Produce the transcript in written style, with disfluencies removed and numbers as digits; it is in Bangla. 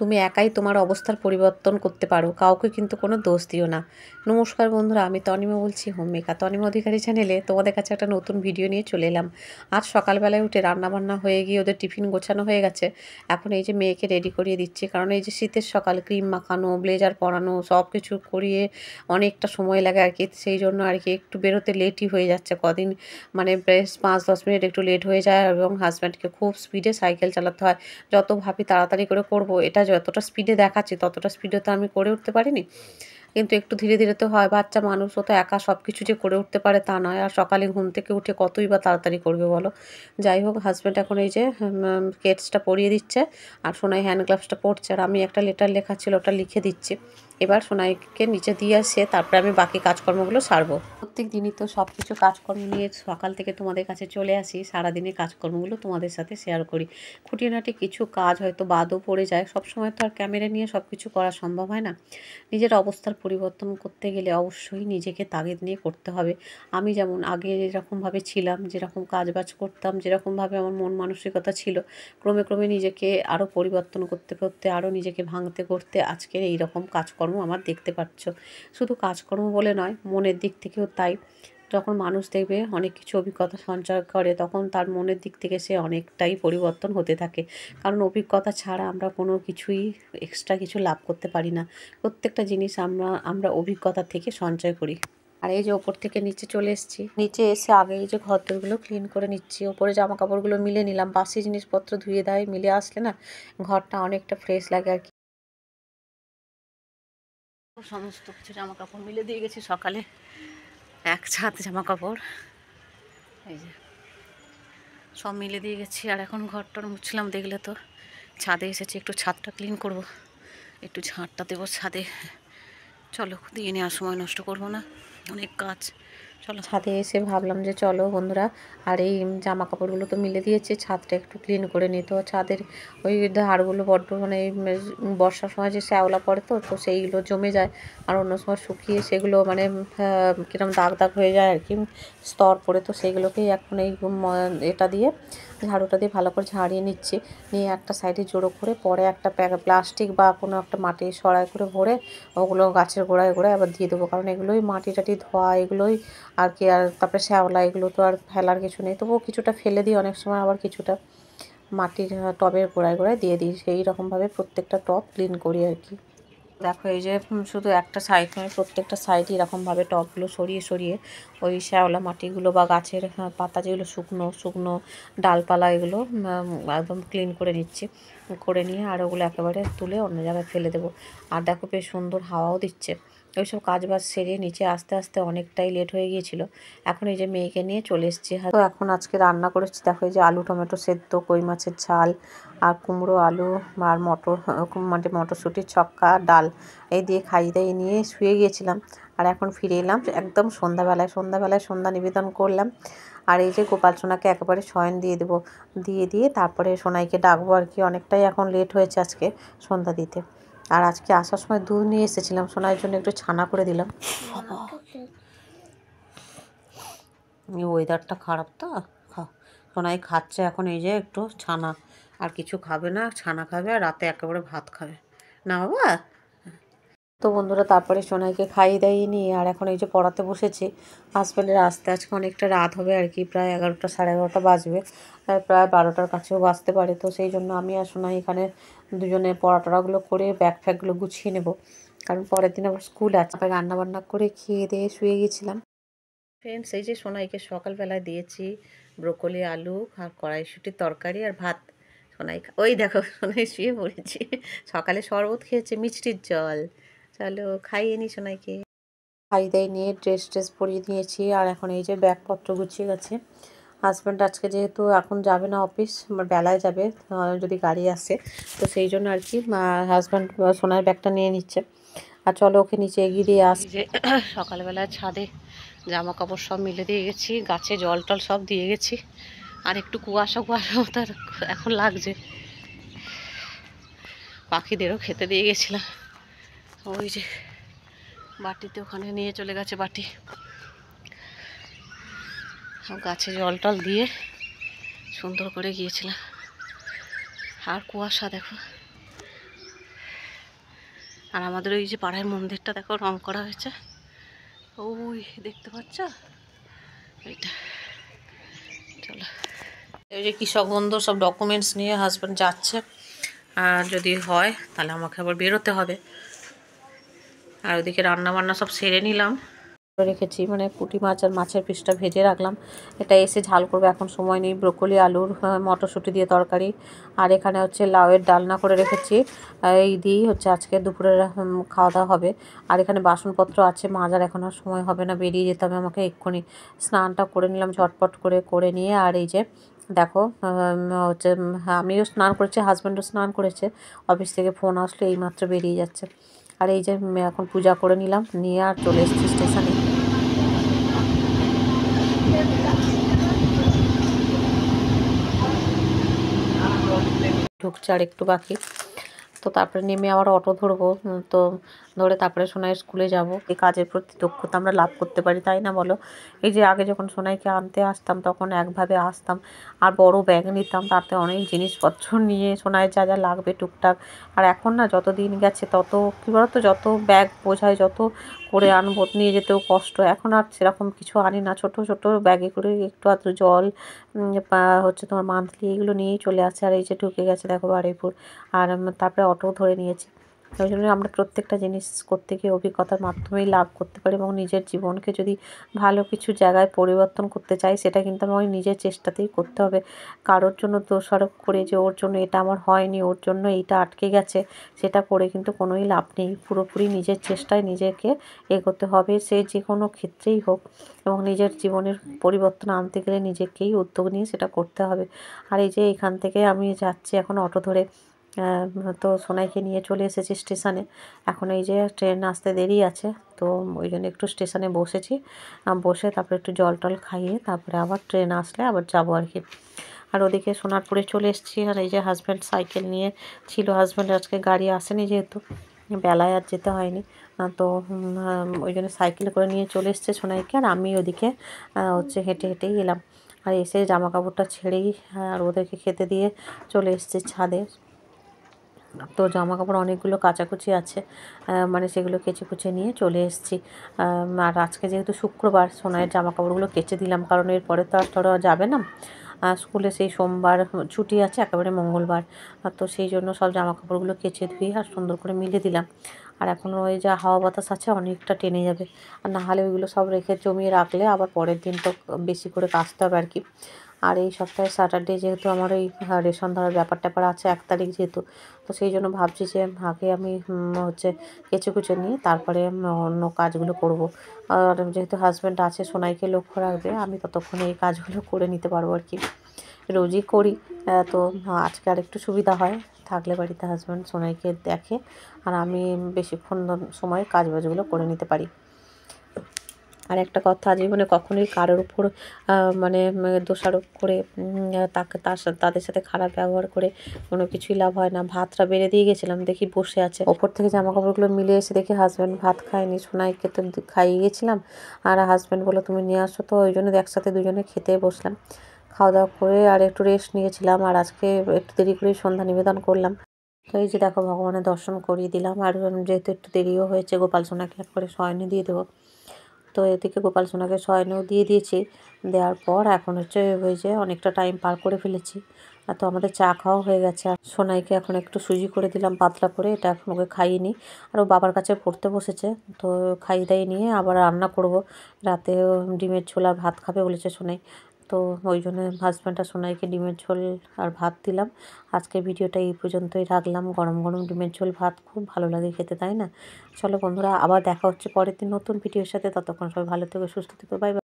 তুমি একাই তোমার অবস্থার পরিবর্তন করতে পারো, কাউকে কিন্তু কোনো দোষ দিও না। নমস্কার বন্ধুরা, আমি তনিমা বলছি হোম মেকার তনিমা অধিকারী চ্যানেলে তোমাদের কাছে একটা নতুন ভিডিও নিয়ে চলে এলাম। আজ সকালবেলায় উঠে রান্নাবান্না হয়ে গিয়ে ওদের টিফিন গোছানো হয়ে গেছে। এখন এই যে মেয়েকে রেডি করিয়ে দিচ্ছি, কারণ এই যে শীতের সকাল, ক্রিম মাখানো, ব্লেজার পরানো, সব কিছু করিয়ে অনেকটা সময় লাগে আর কি। সেই জন্য আর কি একটু বেরোতে লেটই হয়ে যাচ্ছে কদিন, মানে বেশ 5-10 মিনিট একটু লেট হয়ে যায়। এবং হাজব্যান্ডকে খুব স্পিডে সাইকেল চালাতে হয়। যত ভাবি তাড়াতাড়ি করে করব, এটা যতটা স্পিডে দেখাচ্ছি ততটা স্পিডে তো আমি করে উঠতে পারিনি। কিন্তু একটু ধীরে ধীরে তো হয়, বাচ্চা মানুষ, ও তো একা সব কিছু যে করে উঠতে পারে তা নয়। আর সকালে ঘুম থেকে উঠে কতই বা তাড়াতাড়ি করবে বলো। যাই হোক, হাজব্যান্ড এখন এই যে কেটসটা পরিয়ে দিচ্ছে, আর সোনাই হ্যান্ড গ্লাভসটা পরছে, আর আমি একটা লেটার লেখা ছিল ওটা লিখে দিচ্ছি। এবার সোনাইকে নিচে দিয়ে আসে, তারপরে আমি বাকি কাজকর্মগুলো সারবো। প্রত্যেক দিনই তো সব কিছু কাজকর্ম নিয়ে সকাল থেকে তোমাদের কাছে চলে আসি, সারাদিনের কাজকর্মগুলো তোমাদের সাথে শেয়ার করি। খুঁটিনাটি কিছু কাজ হয়তো বাদও পড়ে যায়, সবসময় তো আর ক্যামেরা নিয়ে সব কিছু করা সম্ভব হয় না। নিজের অবস্থার পরিবর্তন করতে গেলে অবশ্যই নিজেকে তাগিদ নিয়ে করতে হবে। আমি যেমন আগে যেরকমভাবে ছিলাম, যেরকম কাজবাজ করতাম, যেরকমভাবে আমার মন মানসিকতা ছিল, ক্রমে ক্রমে নিজেকে আরও পরিবর্তন করতে করতে, আরও নিজেকে ভাঙতে করতে আজকের এই রকম কাজকর্ম আমার দেখতে পাচ্ছ। শুধু কাজকর্ম বলে নয়, মনের দিক থেকেও তাই। যখন মানুষ দেখবে অনেক কিছু অভিজ্ঞতা সঞ্চয় করে, তখন তার মনের দিক থেকে সে অনেকটাই পরিবর্তন হতে থাকে। কারণ অভিজ্ঞতা ছাড়া আমরা কোনো কিছুই এক্সট্রা কিছু লাভ করতে পারি না। প্রত্যেকটা জিনিস আমরা অভিজ্ঞতা থেকে সঞ্চয় করি। আর এই যে ওপর থেকে নিচে চলে এসেছি, নিচে এসে আগে এই যে ঘরদোরগুলো ক্লিন করে নিচ্ছি, ওপরে জামা কাপড়গুলো মিলে নিলাম। বাসি জিনিসপত্র ধুয়ে দেয় মিলে আসলে না ঘরটা অনেকটা ফ্রেশ লাগে আর কি। সমস্ত কিছু জামা কাপড় মিলে দিয়ে গেছি সকালে, এক ছাদ জামা কাপড়, এই যে সব মিলে দিয়ে গেছি। আর এখন ঘরটার মুছলাম, দেখলে তো ছাদে এসেছি, একটু ছাদটা ক্লিন করব, একটু ঝাঁটটা দেবো ছাদে। চলো, দিয়ে নেওয়ার সময় নষ্ট করবো না, অনেক কাজ। চলো, ছাদে এসে ভাবলাম যে চলো বন্ধুরা, আর এই জামা কাপড়গুলো তো মিলে দিয়েছি, ছাদটা একটু ক্লিন করে নিই। তো ছাদের ওই ধারগুলো বড্ড, মানে বর্ষার সময় যে শ্যাওলা পড়ে তো তো সেইগুলো জমে যায়, আর অন্য সময় শুকিয়ে সেগুলো মানে কিরম দাগ দাগ হয়ে যায় আর কি, স্তর পড়ে। তো সেইগুলোকেই এখন এই এটা দিয়ে, ঝাড়ুটা দিয়ে ভালো করে ঝাড়িয়ে নিচ্ছি। নিয়ে একটা সাইডে জড়ো করে, পরে একটা প্লাস্টিক বা কোনো একটা মাটির সরাই করে ভরে ওগুলো গাছের গোড়ায় গোড়ায় আবার দিয়ে দেবো। কারণ এগুলোই মাটি টাটি ধোয়া, এগুলোই আর কি। আর তারপরে শ্যাওলা, এগুলো তো আর ফেলার কিছু নেই, তবুও কিছুটা ফেলে দিই অনেক সময়, আবার কিছুটা মাটির টবের গোড়ায় গোড়ায় দিয়ে দিই। সেই রকমভাবে প্রত্যেকটা টব ক্লিন করি আর কি। দেখো এই যে শুধু একটা সাইড নয়, প্রত্যেকটা সাইডে এরকমভাবে টবগুলো সরিয়ে সরিয়ে ওই শ্যাওলা মাটিগুলো বা গাছের পাতা যেগুলো শুকনো শুকনো ডালপালা, এগুলো একদম ক্লিন করে নিচ্ছি। করে নিয়ে আর ওগুলো একেবারে তুলে অন্য জায়গায় ফেলে দেবো। আর দেখো বেশ সুন্দর হাওয়াও দিচ্ছে। ওইসব কাজবাজ সেরে নিচে আস্তে আস্তে অনেকটাই লেট হয়ে গিয়েছিল। এখন এই যে মেয়েকে নিয়ে চলে এসেছি। তো এখন আজকে রান্না করেছি, দেখো এই যে আলু টমেটো সেদ্ধ, কই মাছের ঝাল, আর কুমড়ো আলু, আর মটর, মানে মটরশুঁটির ছক্কা, ডাল, এই দিয়ে খাইয়ে দাইয়ে নিয়ে শুয়ে গিয়েছিলাম। আর এখন ফিরে এলাম একদম সন্ধ্যাবেলায় সন্ধ্যা নিবেদন করলাম। আর এই যে গোপাল সোনাকে একেবারে শয়ন দিয়ে দেবো, দিয়ে তারপরে সোনাইকে ডাকবো আর কি। অনেকটাই এখন লেট হয়েছে আজকে সন্ধ্যা দিতে। আর আজকে আসার সময় দুধ নিয়ে এসেছিলাম, সোনাইয়ের জন্য একটু ছানা করে দিলাম। ওয়েদারটা খারাপ তো, সোনাই খাচ্ছে এখন এই যে একটু ছানা, আর কিছু খাবে না, ছানা খাবে আর রাতে একেবারে ভাত খাবে না বাবা। তো বন্ধুরা, তারপরে সোনাইকে খাইয়ে দাইয়ে নিয়ে আর এখন এই যে পড়াতে বসেছি। হাজব্যান্ডের আসতে আজকে অনেকটা রাত হবে আর কি, প্রায় 11টা 11:30 বাজবে, প্রায় 12টার কাছেও বাজতে পারে। তো সেই জন্য আমি আর সোনাই এখানে দুজনে পড়াটরাগুলো করে ব্যাগ ফ্যাগগুলো গুছিয়ে নেব, কারণ পরের দিন আবার স্কুল আছে। তারপরে রান্নাবান্না করে খেয়ে দিয়ে শুয়ে গেছিলাম। ফ্রেন্ডস, এই যে সোনাইকে সকালবেলায় দিয়েছি ব্রোকলি, আলু আর কড়াইশুঁটির তরকারি আর ভাত। সোনাই ওই দেখো, সোনাই শুয়ে পড়েছি, সকালে শরবত খেয়েছে, মিষ্টির জল। চলো খাইয়ে নি সোনাইকে। খাই দাই নিয়ে ড্রেস পরিয়ে দিয়েছি, আর এখন এই যে ব্যাগপত্র গুছিয়ে গেছে। হাজব্যান্ড আজকে যেহেতু এখন যাবে না অফিস, বেলায় যাবে যদি গাড়ি আসে, তো সেই জন্য আর কি হাজব্যান্ড সোনার ব্যাগটা নিয়ে নিচ্ছে। আর চলো ওকে নিচে এগিয়ে দিয়ে আসি। যে সকালবেলা ছাদে জামা কাপড় সব মিলে দিয়ে গেছি, গাছে জল টল সব দিয়ে গেছি, আর একটু কুয়াশা তার এখন লাগছে। পাখিদেরও খেতে দিয়ে গেছিলাম, ওই যে বাটিতে ওখানে নিয়ে চলে গেছে বাটি। গাছে জল টল দিয়ে সুন্দর করে গিয়েছিলাম। আর কুয়াশা দেখো, আর আমাদের ওই যে পাড়ায় মন্দিরটা দেখো রং করা হয়েছে, ওই দেখতে পাচ্ছ এইটা। চলো, এই যে কৃষক বন্ধু সব ডকুমেন্টস নিয়ে হাজব্যান্ড যাচ্ছে, আর যদি হয় তাহলে আমাকে আবার বেরোতে হবে। আর ওদিকে রান্না বান্না সব সেরে নিলাম, রেখেছি মানে পুঁটি মাছ আর মাছের পিসটা ভেজে রাখলাম। এটা এসে ঝাল করবে, এখন সময় নেই। ব্রোকলি আলুর মটরশুঁটি দিয়ে তরকারি, আর এখানে হচ্ছে লাউয়ের ডালনা করে রেখেছি। এই দিয়েই হচ্ছে আজকে দুপুরের খাওয়া দাওয়া হবে। আর এখানে বাসনপত্র আছে মাজার, এখন আর সময় হবে না, বেরিয়ে যেতে হবে আমাকে এক্ষুনি। স্নানটা করে নিলাম ঝটপট করে নিয়ে। আর এই যে দেখো হচ্ছে আমিও স্নান করেছি, হাজব্যান্ডও স্নান করেছে, অফিস থেকে ফোন আসলে এইমাত্র বেরিয়ে যাচ্ছে। আর এই যে এখন পূজা করে নিলাম, নিয়ে আর চলে এসেছি স্টেশনে। ঢুকছে আর একটু বাকি, তো তারপরে নেমে আবার অটো ধরবো। তো ধরে তারপরে সোনাইয়ের স্কুলে যাব। এই কাজের প্রতি দক্ষতা আমরা লাভ করতে পারি, তাই না বলো? এই যে আগে যখন সোনাইকে আনতে আসতাম তখন একভাবে আসতাম, আর বড় ব্যাগ নিতাম, তাতে অনেক জিনিসপত্র নিয়ে সোনাইয়ের যা যা লাগবে টুকটাক। আর এখন না যত দিন গেছে তত কী বলতো, যত ব্যাগ বোঝায়, যত করে আনবো, নিয়ে যেতেও কষ্ট। এখন আর সেরকম কিছু আনি না, ছোট ছোট ব্যাগে করে একটু আধটু জল হচ্ছে তোমার মান্থলি এগুলো নিয়েই চলে আসে। আর এই যে ঢুকে গেছে দেখো বারুইপুর, আর তারপরে অটো ধরে নিয়েছি। ওই জন্য আমরা প্রত্যেকটা জিনিস করতে গিয়ে অভিজ্ঞতার মাধ্যমেই লাভ করতে পারি, এবং নিজের জীবনকে যদি ভালো কিছু জায়গায় পরিবর্তন করতে চাই সেটা কিন্তু আমার নিজের চেষ্টাতেই করতে হবে। কারোর জন্য দোষারোপ করে যে ওর জন্য এটা আমার হয়নি, ওর জন্য এইটা আটকে গেছে, সেটা করে কিন্তু কোনোই লাভ নেই। পুরোপুরি নিজের চেষ্টায় নিজেকে এগোতে হবে, সে যে কোনো ক্ষেত্রেই হোক। এবং নিজের জীবনের পরিবর্তন আনতে গেলে নিজেকেই উদ্যোগ নিয়ে সেটা করতে হবে। আর এই যে এখান থেকে আমি যাচ্ছি এখন অটো ধরে, তো সোনাইকে নিয়ে চলে এসেছি স্টেশনে। এখন এই যে ট্রেন আসতে দেরি আছে, তো ওই জন্য একটু স্টেশনে বসেছি, বসে তারপরে একটু জল টল খাইয়ে তারপরে আবার ট্রেন আসলে আবার যাবো আর কি। আর ওদিকে সোনারপুরে চলে এসেছি। আর এই যে হাজব্যান্ড সাইকেল নিয়ে ছিল, হাজব্যান্ড আজকে গাড়ি আসেনি যেহেতু বেলায় আর যেতে হয়নি, তো ওই জন্য সাইকেল করে নিয়ে চলে এসছে সোনাইকে। আর আমি ওদিকে হচ্ছে হেঁটে হেঁটেই এলাম। আর এসে জামা কাপড়টা ছেড়েই আর ওদেরকে খেতে দিয়ে চলে এসেছি ছাদে। তো জামা কাপড় অনেকগুলো কাচাকুচি আছে, মানে সেগুলো কেচে কুচে নিয়ে চলে এসেছি। আর আজকে যেহেতু শুক্রবার, সোনাইয়ের জামা কাপড়গুলো কেচে দিলাম, কারণ এরপরে তো আর তোরা যাবে না স্কুলে, সেই সোমবার ছুটি আছে, একেবারে মঙ্গলবার। তো সেই জন্য সব জামা কাপড়গুলো কেচে ধুয়ে আর সুন্দর করে মিলে দিলাম। আর এখনও ওই যা হাওয়া বাতাস আছে অনেকটা টেনে যাবে, আর না হলে ওইগুলো সব রেখে জমিয়ে রাখলে আবার পরের দিন তো বেশি করে কাচতে হবে আর কি। আর এই সপ্তাহে স্যাটারডে যেহেতু আমার ওই রেশন ধরার ব্যাপার ট্যাপার আছে 1 তারিখ যেহেতু, তো সেই জন্য ভাবছি যে আগে আমি হচ্ছে কেচে কুচে নিয়ে তারপরে অন্য কাজগুলো করব। আর যেহেতু হাজব্যান্ড আছে সোনাইকে লক্ষ্য রাখবে, আমি ততক্ষণে এই কাজগুলো করে নিতে পারবো আর কি। রোজই করি, তো আজকে আর একটু সুবিধা হয়, থাকলে বাড়িতে হাজব্যান্ড সোনাইকে দেখে, আর আমি বেশিক্ষণ সময় কাজ বাজগুলো করে নিতে পারি। আর একটা কথা, জীবনে কখনোই কারোর উপর মানে দোষারোপ করে তাদের সাথে খারাপ ব্যবহার করে কোনো কিছুই লাভ হয় না। ভাতটা বেড়ে দিয়ে গেছিলাম, দেখি বসে আছে, ওপর থেকে জামা কাপড়গুলো মিলে এসে দেখি হাজব্যান্ড ভাত খায়নি, সোনাইকে তো খাইয়ে গেছিলাম। আর হাজব্যান্ড বললো তুমি নিয়ে আসো, তো ওই জন্য একসাথে দুজনে খেতে বসলাম। খাওয়া দাওয়া করে আর একটু রেস্ট নিয়েছিলাম, আর আজকে একটু দেরি করেই সন্ধ্যা নিবেদন করলাম। তো এই যে দেখো ভগবানের দর্শন করিয়ে দিলাম। আর যেহেতু একটু দেরিও হয়েছে, গোপাল সোনাকে একবারে শয়নে দিয়ে দেবো। তো এদিকে গোপাল সোনাকে শয়নেও দিয়ে দিয়েছি, দেওয়ার পর এখন হচ্ছে ওই যে অনেকটা টাইম পার করে ফেলেছি। আর তো আমাদের চা খাওয়া হয়ে গেছে। আর সোনাইকে এখন একটু সুজি করে দিলাম পাতলা করে, এটা এখন ওকে খাইয়ে নিই। আর ও বাবার কাছে পড়তে বসেছে, তো খাইয়ে দাইয়ে নিয়ে আবার রান্না করব। রাতে ডিমের ঝোল আর ভাত খাবে বলেছে সোনাই, তো ওই জন্য হাজব্যান্ড আর সোনাইকে ডিমের ঝোল আর ভাত দিলাম। আজকে ভিডিওটা এই পর্যন্তই রাখলাম। গরম গরম ডিমের ঝোল ভাত খুব ভালো লাগে খেতে, তাই না? চলো বন্ধুরা, আবার দেখা হচ্ছে পরের দিন নতুন ভিডিওর সাথে। ততক্ষণ সবাই ভালো থেকো, সুস্থ থেকো, বাই বাই।